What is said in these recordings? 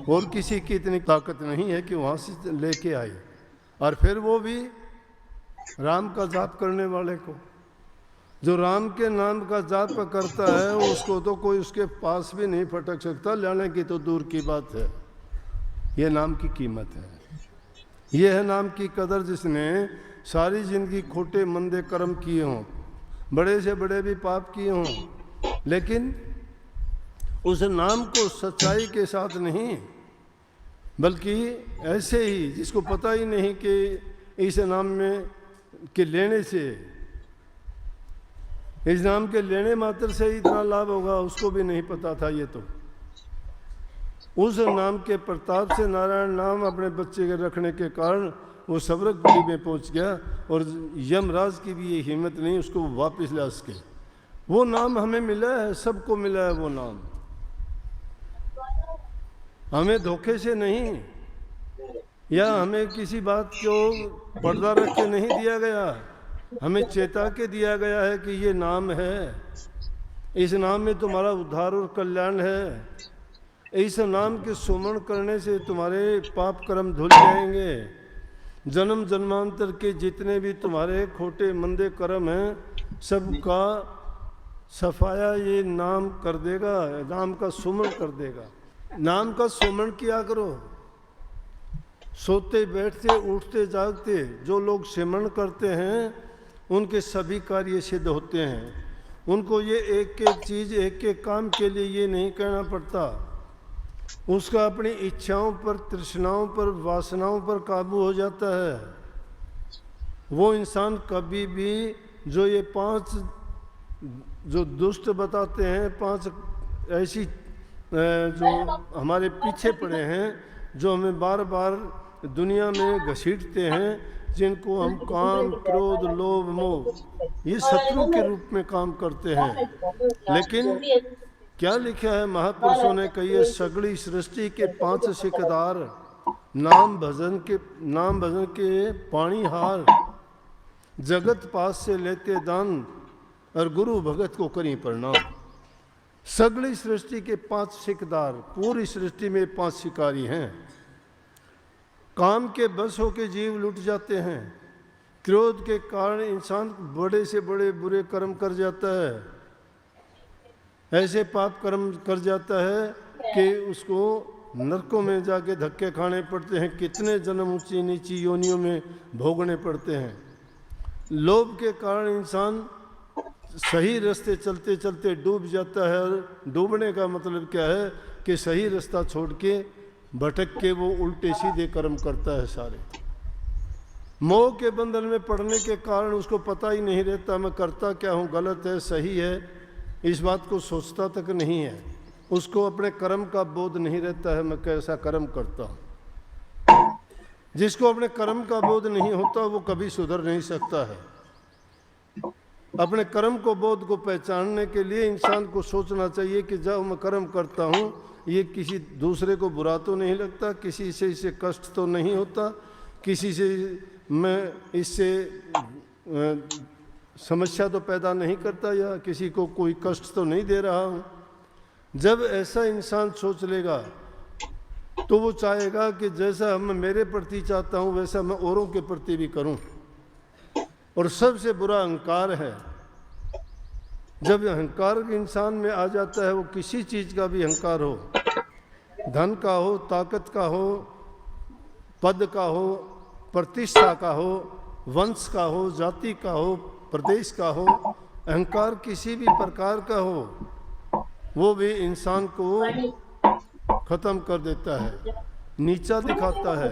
और किसी की इतनी ताकत नहीं है कि वहाँ से लेके आए। और फिर वो भी राम का जाप करने वाले को, जो राम के नाम का जाप करता है उसको तो कोई उसके पास भी नहीं फटक सकता, लाने की तो दूर की बात है। ये नाम की कीमत है, ये है नाम की कदर। जिसने सारी जिंदगी खोटे मंदे कर्म किए हों, बड़े से बड़े भी पाप किए हों, लेकिन उस नाम को सच्चाई के साथ नहीं, बल्कि ऐसे ही जिसको पता ही नहीं कि इस नाम में के लेने से, इस नाम के लेने मात्र से ही इतना लाभ होगा, उसको भी नहीं पता था। ये तो उस नाम के प्रताप से नारायण नाम अपने बच्चे के रखने के कारण वो स्वर्गपुरी में पहुंच गया, और यमराज की भी ये हिम्मत नहीं उसको वापस ला सके। वो नाम हमें मिला है, सबको मिला है वो नाम, हमें धोखे से नहीं, या हमें किसी बात को पर्दा रख के नहीं दिया गया, हमें चेता के दिया गया है कि ये नाम है, इस नाम में तुम्हारा उद्धार और कल्याण है, इस नाम के सुमरण करने से तुम्हारे पाप कर्म धुल जाएंगे, जन्म जन्मांतर के जितने भी तुम्हारे खोटे मंदे कर्म हैं सबका सफाया ये नाम कर देगा, नाम का सुमरण कर देगा। नाम का सुमरण किया करो, सोते बैठते उठते जागते जो लोग सिमरण करते हैं उनके सभी कार्य सिद्ध होते हैं। उनको ये एक एक चीज़ एक एक काम के लिए ये नहीं कहना पड़ता, उसका अपनी इच्छाओं पर, तृष्णाओं पर, वासनाओं पर काबू हो जाता है। वो इंसान कभी भी जो ये 5 जो दुष्ट बताते हैं, 5 ऐसी जो हमारे पीछे पड़े हैं, जो हमें बार बार दुनिया में घसीटते हैं, जिनको हम काम, क्रोध, लोभ, मोह ये शत्रु के रूप में काम करते हैं। लेकिन क्या लिखा है महापुरुषों ने कही, सगड़ी सृष्टि के 5 सिकदार, नाम भजन के पानी हार, जगत पास से लेते दान, और गुरु भगत को करी प्रणाम। सगड़ी सृष्टि के 5 सिकदार, पूरी सृष्टि में 5 शिकारी हैं। काम के बस होके जीव लुट जाते हैं, क्रोध के कारण इंसान बड़े से बड़े बुरे कर्म कर जाता है, ऐसे पाप कर्म कर जाता है कि उसको नरकों में जाके धक्के खाने पड़ते हैं, कितने जन्म ऊंची नीची योनियों में भोगने पड़ते हैं। लोभ के कारण इंसान सही रास्ते चलते चलते डूब जाता है, और डूबने का मतलब क्या है कि सही रास्ता छोड़ के भटक के वो उल्टे सीधे कर्म करता है सारे। मोह के बंधन में पड़ने के कारण उसको पता ही नहीं रहता मैं करता क्या हूँ, गलत है सही है, इस बात को सोचता तक नहीं है। उसको अपने कर्म का बोध नहीं रहता है मैं कैसा कर्म करता हूँ। जिसको अपने कर्म का बोध नहीं होता वो कभी सुधर नहीं सकता है। अपने कर्म को बोध को पहचानने के लिए इंसान को सोचना चाहिए कि जब मैं कर्म करता हूँ ये किसी दूसरे को बुरा तो नहीं लगता, किसी से इससे कष्ट तो नहीं होता, किसी से मैं इससे समस्या तो पैदा नहीं करता, या किसी को कोई कष्ट तो नहीं दे रहा हूँ। जब ऐसा इंसान सोच लेगा तो वो चाहेगा कि जैसा मैं मेरे प्रति चाहता हूँ वैसा मैं औरों के प्रति भी करूँ। और सबसे बुरा अहंकार है। जब अहंकार इंसान में आ जाता है, वो किसी चीज़ का भी अहंकार हो, धन का हो, ताकत का हो, पद का हो, प्रतिष्ठा का हो, वंश का हो, जाति का हो, प्रदेश का हो, अहंकार किसी भी प्रकार का हो, वो भी इंसान को खत्म कर देता है, नीचा दिखाता है।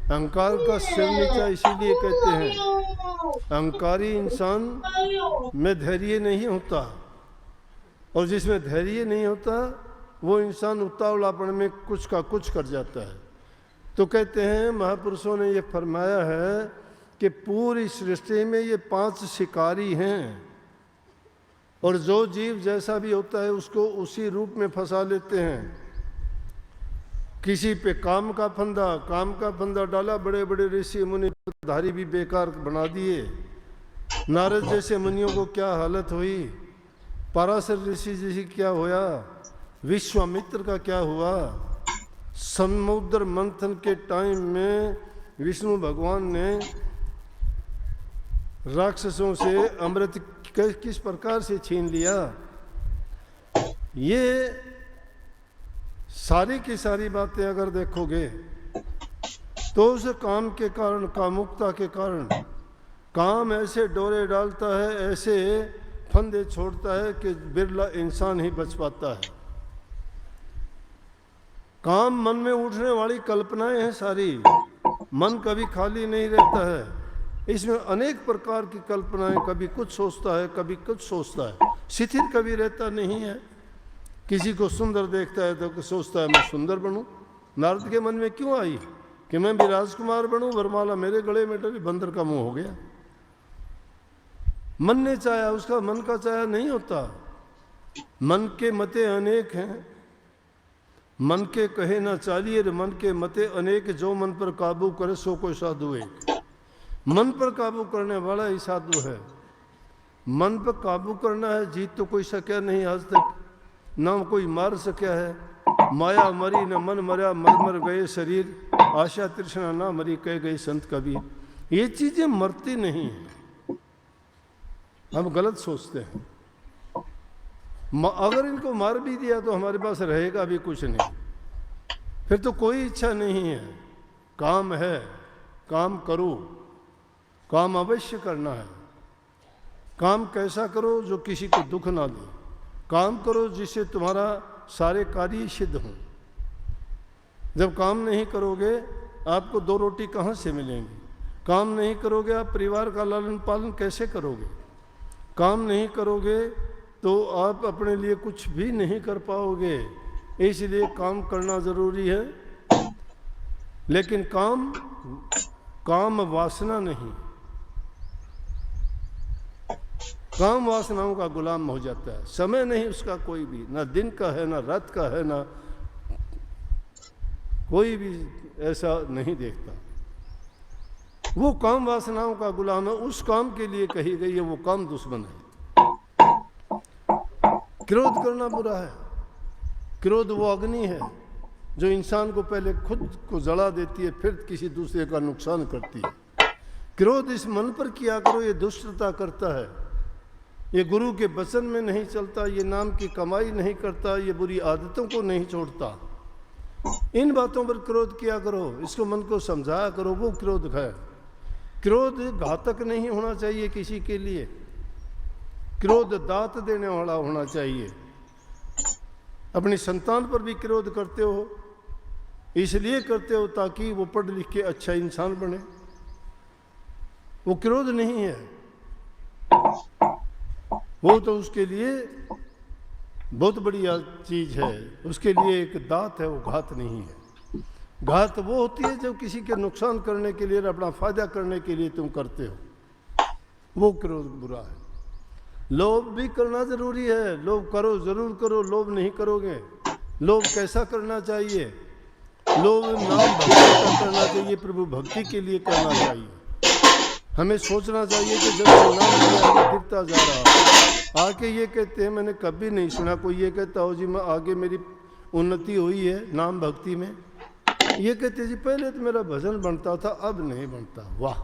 अहंकार का सिर नीचा इसीलिए कहते हैं, अहंकारी इंसान में धैर्य नहीं होता, और जिसमें धैर्य नहीं होता वो इंसान उतावलापन में कुछ का कुछ कर जाता है। तो कहते हैं महापुरुषों ने ये फरमाया है कि पूरी सृष्टि में ये 5 शिकारी हैं, और जो जीव जैसा भी होता है उसको उसी रूप में फंसा लेते हैं। किसी पे काम का फंदा डाला, बड़े बड़े ऋषि मुनि धारी भी बेकार बना दिए। नारद जैसे मुनियों को क्या हालत हुई, पराशर ऋषि जैसी क्या हुआ, विश्वामित्र का क्या हुआ, समुद्र मंथन के टाइम में विष्णु भगवान ने राक्षसों से अमृत किस प्रकार से छीन लिया, ये सारी की सारी बातें अगर देखोगे तो उस काम के कारण, कामुकता के कारण, काम ऐसे डोरे डालता है, ऐसे फंदे छोड़ता है कि बिरला इंसान ही बच पाता है। काम मन में उठने वाली कल्पनाएं हैं सारी, मन कभी खाली नहीं रहता है, इसमें अनेक प्रकार की कल्पनाएं, कभी कुछ सोचता है, कभी कुछ सोचता है, शिथिल कभी रहता नहीं है। किसी को सुंदर देखता है तो सोचता है मैं सुंदर बनूं। नारद के मन में क्यों आई कि मैं भी राजकुमार बनूं, वरमाला मेरे गले में डली, बंदर का मुंह हो गया। मन ने चाहा, उसका मन का चाहा नहीं होता। मन के मते अनेक हैं, मन के कहे ना चालिए, मन के मते अनेक, जो मन पर काबू करे सो कोई साधु एक। मन पर काबू करने वाला ही साधु है। मन पर काबू करना है, जीत तो कोई सका नहीं आज तक, ना कोई मार सका है। माया मरी न मन मरा, मर मर गए शरीर, आशा तृष्णा ना मरी, कह गए संत कबीर। ये चीजें मरती नहीं है, हम गलत सोचते हैं। अगर इनको मार भी दिया तो हमारे पास रहेगा भी कुछ नहीं, फिर तो कोई इच्छा नहीं है। काम है, काम करो, काम अवश्य करना है। काम कैसा करो जो किसी को दुख ना दे, काम करो जिससे तुम्हारा सारे कार्य सिद्ध हों। जब काम नहीं करोगे आपको दो रोटी कहाँ से मिलेंगी? काम नहीं करोगे आप परिवार का लालन पालन कैसे करोगे? काम नहीं करोगे तो आप अपने लिए कुछ भी नहीं कर पाओगे। इसलिए काम करना जरूरी है, लेकिन काम वासना नहीं। काम वासनाओं का गुलाम हो जाता है। समय नहीं उसका कोई भी, ना दिन का है, ना रात का है, ना कोई भी ऐसा नहीं देखता। वो काम वासनाओं का गुलाम है, उस काम के लिए कही गई है, वो काम दुश्मन है। क्रोध करना बुरा है। क्रोध वो अग्नि है जो इंसान को पहले खुद को जला देती है, फिर किसी दूसरे का नुकसान करती है। क्रोध इस मन पर किया करो, ये दुष्टता करता है, ये गुरु के वचन में नहीं चलता, ये नाम की कमाई नहीं करता, ये बुरी आदतों को नहीं छोड़ता। इन बातों पर क्रोध किया करो, इसको मन को समझाया करो, वो क्रोध है। क्रोध घातक नहीं होना चाहिए किसी के लिए, क्रोध दात देने वाला होना चाहिए। अपनी संतान पर भी क्रोध करते हो, इसलिए करते हो ताकि वो पढ़ लिख के अच्छा इंसान बने, वो क्रोध नहीं है। वो तो उसके लिए बहुत बढ़िया चीज है, उसके लिए एक दात है, वो घात नहीं है। घात वो होती है जब किसी के नुकसान करने के लिए, अपना फायदा करने के लिए तुम करते हो, वो क्रोध बुरा है। लोभ भी करना जरूरी है, लोभ करो, जरूर करो, लोभ नहीं करोगे। लोभ कैसा करना चाहिए? लोभ नाम भक्ति का करना चाहिए, प्रभु भक्ति के लिए करना चाहिए। हमें सोचना चाहिए कि जब नाम लिया गिरता जा रहा, आके ये कहते हैं, मैंने कभी नहीं सुना कोई ये कहता हो जी मैं आगे मेरी उन्नति हुई है नाम भक्ति में। ये कहते जी पहले तो मेरा भजन बनता था, अब नहीं बनता। वाह,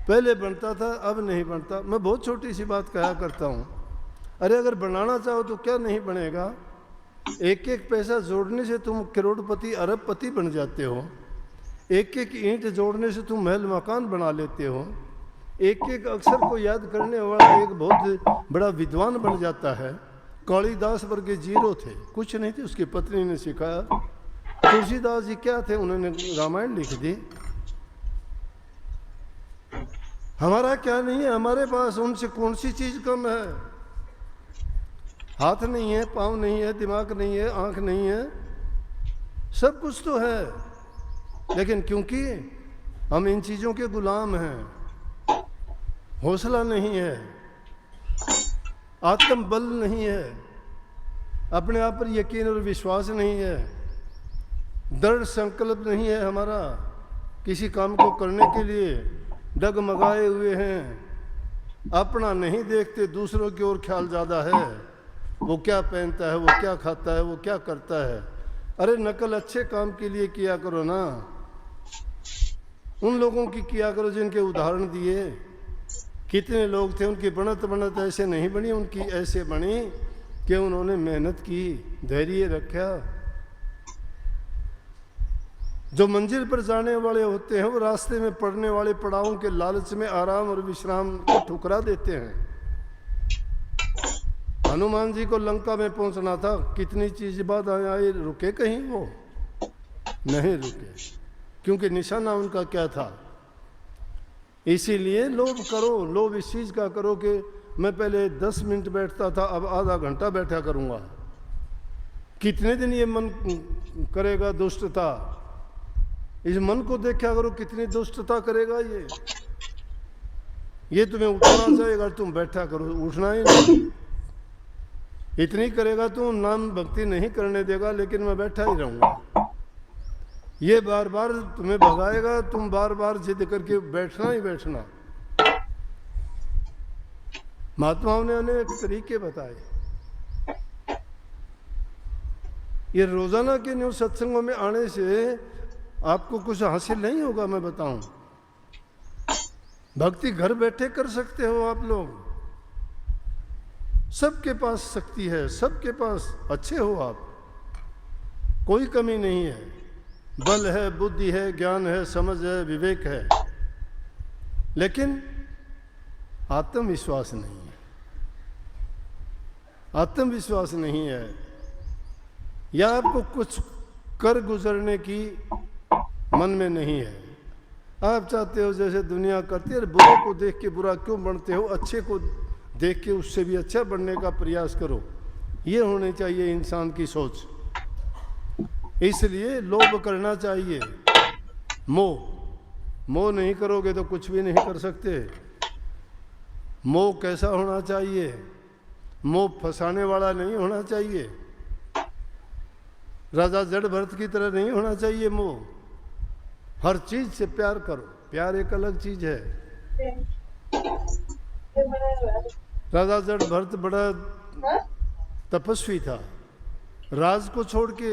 पहले बनता था अब नहीं बनता। मैं बहुत छोटी सी बात कहा करता हूँ, अरे अगर बनाना चाहो तो क्या नहीं बनेगा? एक एक पैसा जोड़ने से तुम करोड़पति अरबपति बन जाते हो, एक एक ईंट जोड़ने से तुम महल मकान बना लेते हो, एक एक अक्षर को याद करने वाला एक बहुत बड़ा विद्वान बन जाता है। कालिदास वर्गे जीरो थे, कुछ नहीं थे, उसकी पत्नी ने सिखाया। तुलसीदास जी क्या थे, उन्होंने रामायण लिख दी। हमारा क्या नहीं है हमारे पास? उनसे कौन सी चीज कम है? हाथ नहीं है, पाँव नहीं है, दिमाग नहीं है, आंख नहीं है, सब कुछ तो है, लेकिन क्योंकि हम इन चीजों के गुलाम हैं, हौसला नहीं है, आत्मबल नहीं है, अपने आप पर यकीन और विश्वास नहीं है, दृढ़ संकल्प नहीं है हमारा किसी काम को करने के लिए, डगमगाए हुए हैं, अपना नहीं देखते, दूसरों की ओर ख्याल ज़्यादा है। वो क्या पहनता है, वो क्या खाता है, वो क्या करता है, अरे नकल अच्छे काम के लिए किया करो ना, उन लोगों की किया करो जिनके उदाहरण दिए। कितने लोग थे, उनकी बनत बनत ऐसे नहीं बनी, उनकी ऐसे बनी कि उन्होंने मेहनत की, धैर्य रखा। जो मंजिल पर जाने वाले होते हैं वो रास्ते में पड़ने वाले पड़ावों के लालच में आराम और विश्राम को ठुकरा देते हैं। हनुमान जी को लंका में पहुंचना था, कितनी चीज बाद आए, रुके कहीं? वो नहीं रुके, क्योंकि निशाना उनका क्या था। इसीलिए लोभ करो, लोभ इस चीज का करो कि मैं पहले 10 मिनट बैठता था, अब आधा घंटा बैठा करूंगा। कितने दिन ये मन करेगा दुष्टता? इस मन को देखा करो कितनी दुष्टता करेगा ये तुम्हें उठना चाहेगा, तुम बैठा करो, उठना ही नहीं। इतनी करेगा तुम, नाम भक्ति नहीं करने देगा, लेकिन मैं बैठा ही रहूंगा। ये बार बार तुम्हें भगाएगा, तुम बार बार जिद करके बैठना ही बैठना। महात्माओं ने अनेक तरीके बताए। ये रोजाना के न्यू सत्संगों में आने से आपको कुछ हासिल नहीं होगा, मैं बताऊं। भक्ति घर बैठे कर सकते हो आप लोग, सबके पास शक्ति है, सबके पास अच्छे हो आप, कोई कमी नहीं है। बल है, बुद्धि है, ज्ञान है, समझ है, विवेक है, लेकिन आत्मविश्वास नहीं है। आत्मविश्वास नहीं है, या आपको कुछ कर गुजरने की मन में नहीं है। आप चाहते हो जैसे दुनिया करती है, बुरे को देख के बुरा क्यों बनते हो, अच्छे को देख के उससे भी अच्छा बनने का प्रयास करो। ये होनी चाहिए इंसान की सोच। इसलिए लोभ करना चाहिए, मोह नहीं करोगे तो कुछ भी नहीं कर सकते। मोह कैसा होना चाहिए? मोह फंसाने वाला नहीं होना चाहिए, राजा जड़ भरत की तरह नहीं होना चाहिए। मोह हर चीज से प्यार करो, प्यार एक अलग चीज है। राजा जड़ भरत बड़ा तपस्वी था, राज को छोड़ के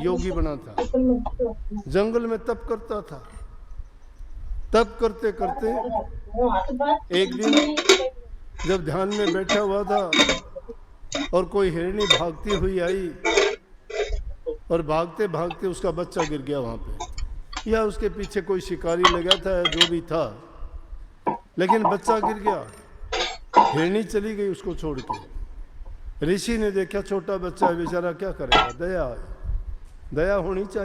योगी बना था, जंगल में तप करता था। तप करते करते एक दिन जब ध्यान में बैठा हुआ था और कोई हिरणी भागती हुई आई और भागते भागते उसका बच्चा गिर गया वहां पे, या उसके पीछे कोई शिकारी लगा था, जो भी था, लेकिन बच्चा गिर गया। हिरणी चली गई उसको छोड़ के। ऋषि ने देखा छोटा बच्चा है बेचारा, क्या करेगा, दया होनी चाहिए।